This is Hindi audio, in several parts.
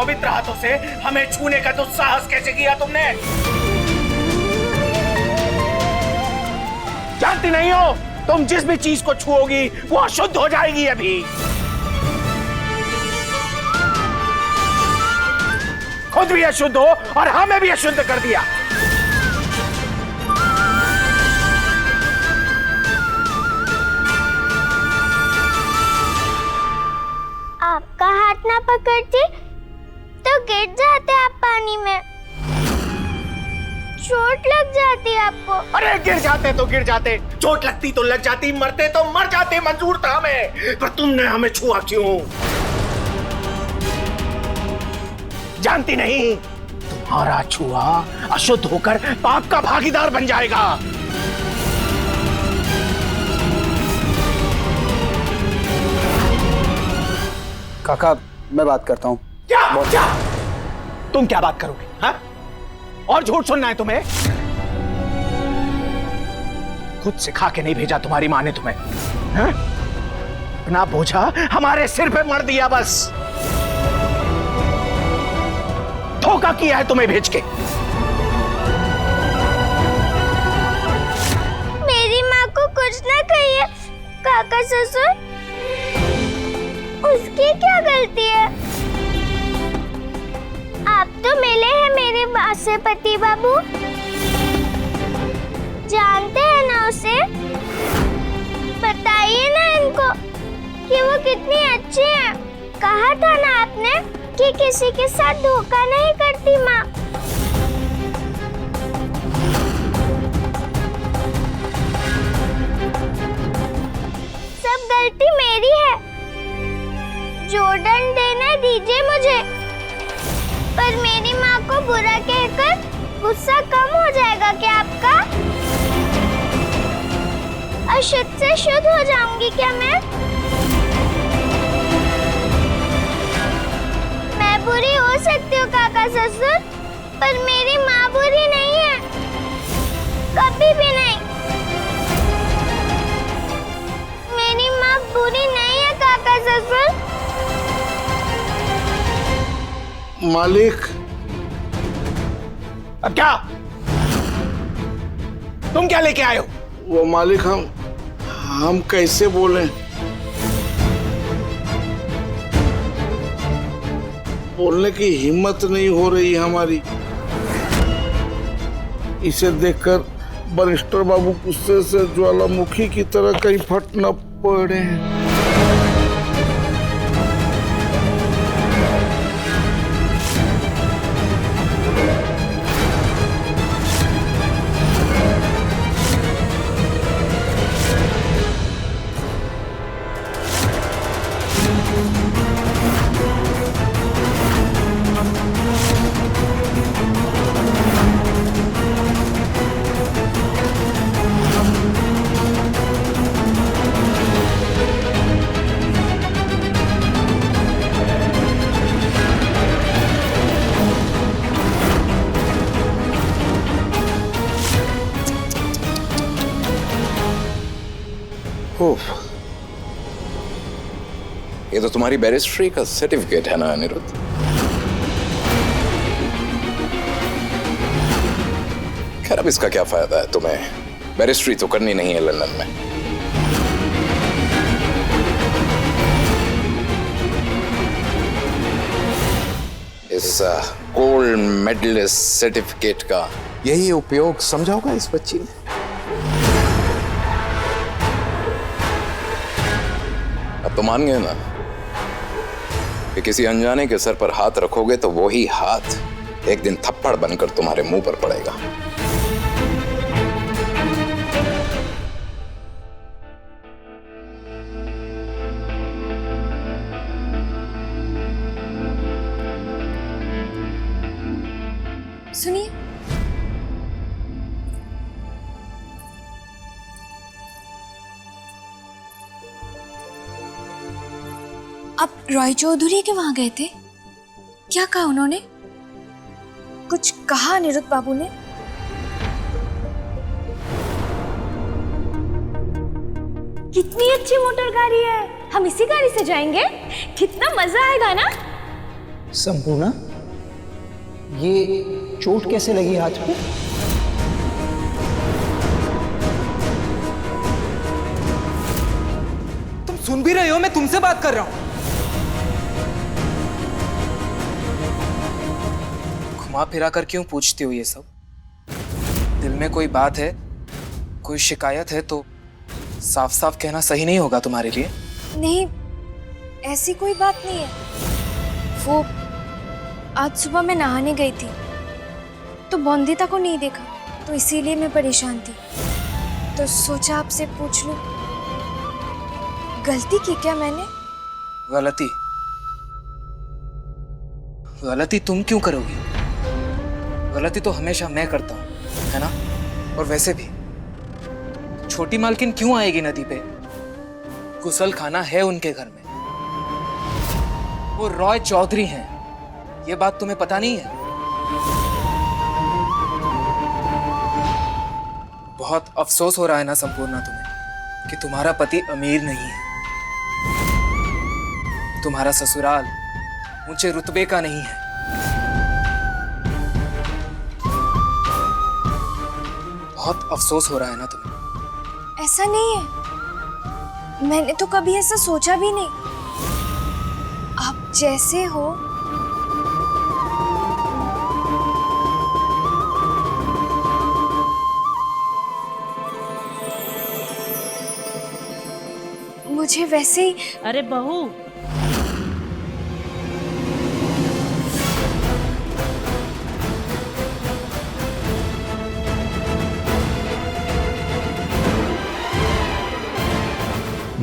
पवित्र हाथों से हमें छूने का दुस्साहस कैसे किया तुमने? जानती नहीं हो, तुम जिस भी चीज को छुओगी वो अशुद्ध हो जाएगी। अभी खुद भी अशुद्ध हो और हमें भी अशुद्ध कर दिया। आपका हाथ ना पकड़ती तो गिर जाते आप पानी में, चोट लग जाती आपको। अरे गिर जाते तो गिर जाते, चोट लगती तो लग जाती, मरते तो मर जाते, मंजूर था हमें, पर तुमने हमें छुआ क्यों? जानती नहीं, तुम्हारा छुआ अशुद्ध होकर पाप का भागीदार बन जाएगा। काका मैं बात करता हूँ। क्या? तुम क्या बात करोगे? हाँ? और झूठ सुनना है तुम्हें? खुद सिखा के नहीं भेजा तुम्हारी माँ ने तुम्हें, हाँ? अपना बोझा हमारे सिर पे मर दिया, बस धोखा किया है तुम्हें भेज के। मेरी माँ को कुछ ना कहिए काका ससुर, उसकी क्या गलती है? आप तो मिले हैं मेरे माँ से पति बाबू, जानते हैं ना उसे? बताइए ना इनको कि वो कितनी अच्छी है। कहा था ना आपने कि किसी के साथ धोखा नहीं करती माँ। सब गलती मेरी है, जो दंड देना दीजिए मुझे, पर मेरी माँ को बुरा कहकर गुस्सा कम हो जाएगा क्या आपका? अशुद्ध से शुद्ध हो जाऊंगी क्या मैं बुरी हो सकती हूँ काका ससुर, पर मेरी माँ बुरी नहीं है, कभी भी नहीं। मेरी माँ बुरी नहीं है काका ससुर। मालिक। अब क्या? तुम क्या लेके आए हो? वो मालिक, हम कैसे बोलें? बोलने की हिम्मत नहीं हो रही हमारी। इसे देखकर बरिस्टर बाबू गुस्से से ज्वालामुखी की तरह कहीं फट न पड़े। ये तो तुम्हारी बैरिस्ट्री का सर्टिफिकेट है ना अनिरुद्ध? खैर अब इसका क्या फायदा है, तुम्हें बैरिस्ट्री तो करनी नहीं है लंदन में। इस गोल्ड मेडलिस्ट सर्टिफिकेट का यही उपयोग समझा होगा इस बच्ची ने। अब तो मान गए ना कि किसी अनजाने के सर पर हाथ रखोगे तो वही हाथ एक दिन थप्पड़ बनकर तुम्हारे मुंह पर पड़ेगा। सुनिए, आप रॉय चौधरी के वहां गए थे? क्या कहा उन्होंने? कुछ कहा अनिरुद्ध बाबू ने? कितनी अच्छी मोटर गाड़ी है, हम इसी गाड़ी से जाएंगे, कितना मजा आएगा ना। संपूर्णा, ये चोट कैसे लगी हाथ पे? तुम सुन भी रहे हो? मैं तुमसे बात कर रहा हूं। घुमा फिरा कर क्यों पूछती हो ये सब? दिल में कोई बात है, कोई शिकायत है तो साफ साफ कहना सही नहीं होगा तुम्हारे लिए? नहीं, ऐसी कोई बात नहीं है। वो आज सुबह मैं नहाने गई थी तो बॉन्दिता को नहीं देखा, तो इसीलिए मैं परेशान थी, तो सोचा आपसे पूछ लूं। गलती की क्या मैंने? गलती? गलती तुम क्यों करोगी? गलती तो हमेशा मैं करता हूं, है ना? और वैसे भी छोटी मालकिन क्यों आएगी नदी पे? गुसल खाना है उनके घर में। वो रॉय चौधरी हैं, ये बात तुम्हें पता नहीं है? बहुत अफसोस हो रहा है ना संपूर्णा तुम्हें कि तुम्हारा पति अमीर नहीं है, तुम्हारा ससुराल ऊंचे रुतबे का नहीं है। बहुत अफसोस हो रहा है ना तुम्हें? ऐसा नहीं है, मैंने तो कभी ऐसा सोचा भी नहीं। आप जैसे हो मुझे वैसे ही। अरे बहू,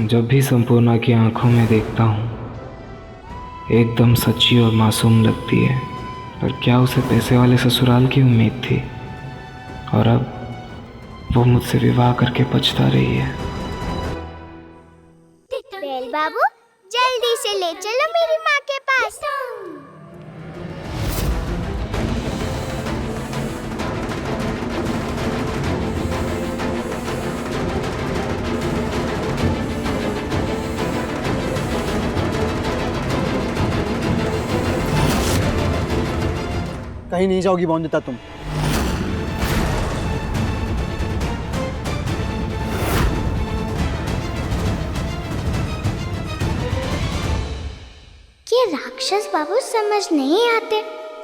जब भी संपूर्णा की आंखों में देखता हूँ एकदम सच्ची और मासूम लगती है, पर क्या उसे पैसे वाले ससुराल की उम्मीद थी, और अब वो मुझसे विवाह करके पछता रही है। बेल बाबू, जल्दी से ले चलो मेरी माँ के पास। कहीं नहीं जाओगी बॉन्दिता तुम? ये राक्षस बाबू समझ नहीं आते।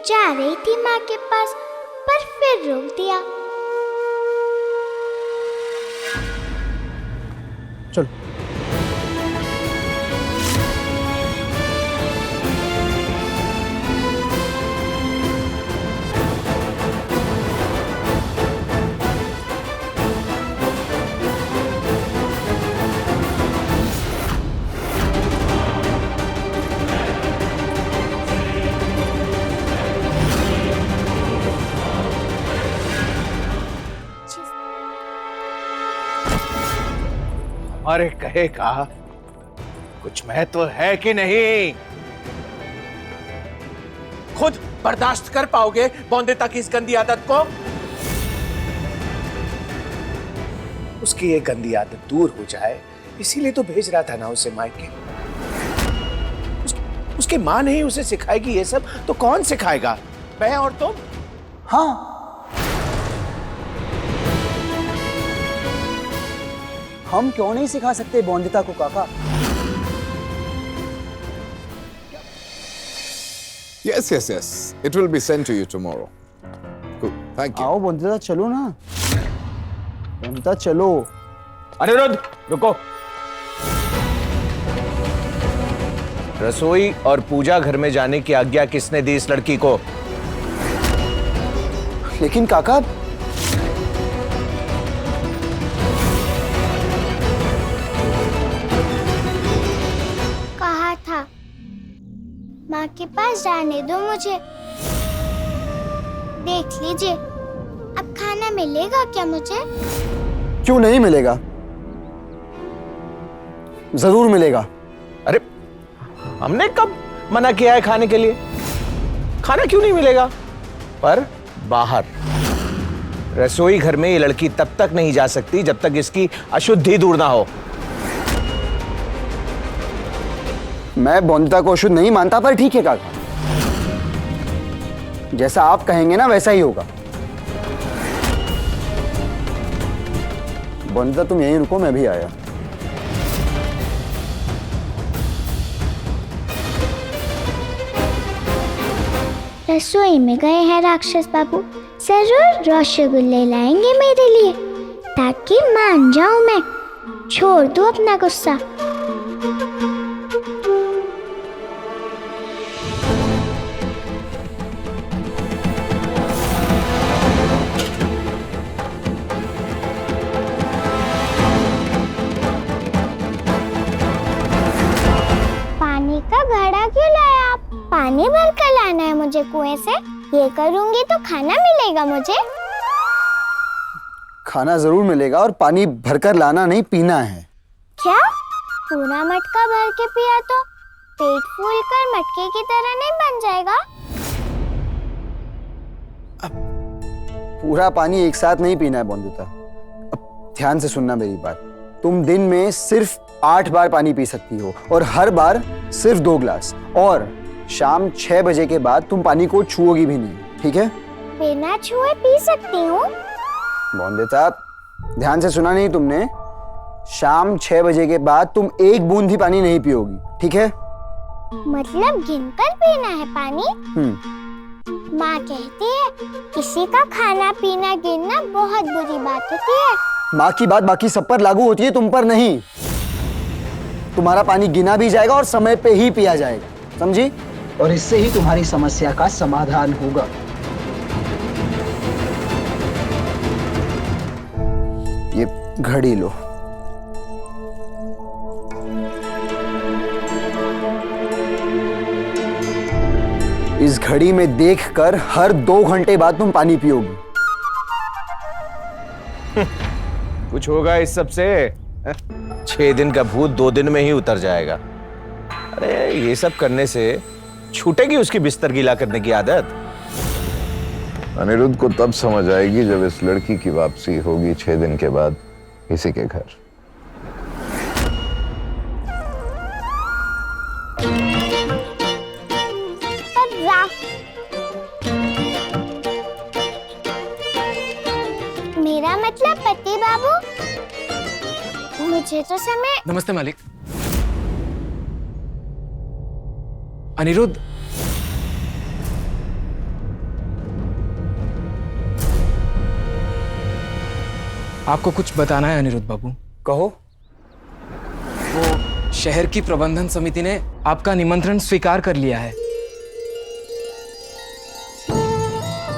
जा रही थी माँ के पास पर फिर रोक दिया। चलो। अरे कहेगा कुछ महत्व है कि नहीं? खुद बर्दाश्त कर पाओगे बॉन्दिता की इस गंदी आदत को? उसकी ये गंदी आदत दूर हो जाए इसीलिए तो भेज रहा था ना उसे मायके। उसकी माँ नहीं उसे सिखाएगी ये सब तो कौन सिखाएगा? मैं और तुम? हाँ, हम क्यों नहीं सिखा सकते बॉन्दिता को काका? Yes, yes, yes. It will be sent to you tomorrow. Good. Thank you. आओ बॉन्दिता, चलो ना। बॉन्दिता चलो। अनिरुद्ध रुको। रसोई और पूजा घर में जाने की आज्ञा किसने दी इस लड़की को? लेकिन काका, कहा था माँ के पास जाने दो मुझे। देख लीजिए अब खाना मिलेगा क्या मुझे? क्यों नहीं मिलेगा? जरूर मिलेगा। अरे हमने कब मना किया है खाने के लिए? खाना क्यों नहीं मिलेगा? पर बाहर रसोई घर में ये लड़की तब तक नहीं जा सकती जब तक इसकी अशुद्धि दूर ना हो। मैं बॉन्दिता को अशुद्ध नहीं मानता, पर ठीक है काका। जैसा आप कहेंगे ना वैसा ही होगा। बंदा तुम यहीं रुको, मैं भी आया। रसोई में गए हैं राक्षस बाबू, जरूर रसगुल्ले लाएंगे मेरे लिए ताकि मान जाऊं मैं, छोड़ दूं अपना गुस्सा। पानी का घड़ा क्यों लाया आप? पानी भर कर लाना है मुझे कुएं से। ये करूंगी तो खाना मिलेगा मुझे। खाना जरूर मिलेगा और पानी भरकर लाना नहीं, पीना है। क्या पूरा मटका भर के पिया तो पेट फूल कर मटके की तरह नहीं बन जाएगा? पूरा पानी एक साथ नहीं पीना है बंदुता। अब ध्यान से सुनना मेरी बात। तुम दिन में सिर्फ 8 बार पानी पी सकती हो और हर बार सिर्फ 2 ग्लास, और शाम 6 बजे के बाद तुम पानी को छुओगी भी नहीं, ठीक है? बिना छुए पी सकती हूँ? बंदुता, ध्यान से सुना नहीं तुमने? शाम 6 बजे के बाद तुम एक बूंद भी पानी नहीं पियोगी, ठीक है? मतलब गिनकर पीना है पानी? माँ कहती है किसी का खाना पीना गिनना बहुत बुरी बात होती है। माँ की बात बाकी सब पर लागू होती है, तुम पर नहीं। तुम्हारा पानी गिना भी जाएगा और समय पे ही पिया जाएगा, समझी? और इससे ही तुम्हारी समस्या का समाधान होगा। ये घड़ी लो। इस घड़ी में देखकर हर 2 घंटे बाद तुम पानी पियोगी। कुछ होगा इस सब से? 6 दिन का भूत 2 दिन में ही उतर जाएगा। अरे ये सब करने से छूटेगी उसकी बिस्तर गीला करने की आदत। अनिरुद्ध को तब समझ आएगी जब इस लड़की की वापसी होगी 6 दिन के बाद इसी के घर। मेरा मतलब पति बाबू, मुझे तो समय। नमस्ते मालिक। अनिरुद्ध, आपको कुछ बताना है अनिरुद्ध बाबू। कहो। वो शहर की प्रबंधन समिति ने आपका निमंत्रण स्वीकार कर लिया है।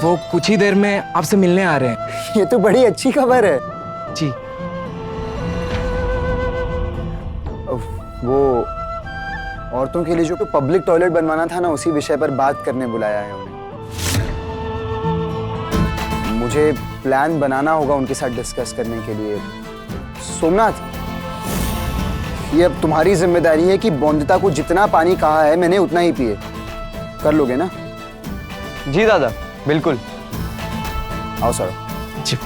वो कुछ ही देर में आपसे मिलने आ रहे हैं। ये तो बड़ी अच्छी खबर है। जी। वो औरतों के लिए जो पब्लिक टॉयलेट बनवाना था ना, उसी विषय पर बात करने बुलाया है उन्हें। मुझे प्लान बनाना होगा उनके साथ डिस्कस करने के लिए। सोमनाथ, ये अब तुम्हारी जिम्मेदारी है कि बंदिता को जितना पानी कहा है मैंने उतना ही पिए। कर लोगे ना? जी दादा, बिल्कुल। आओ सर। जी।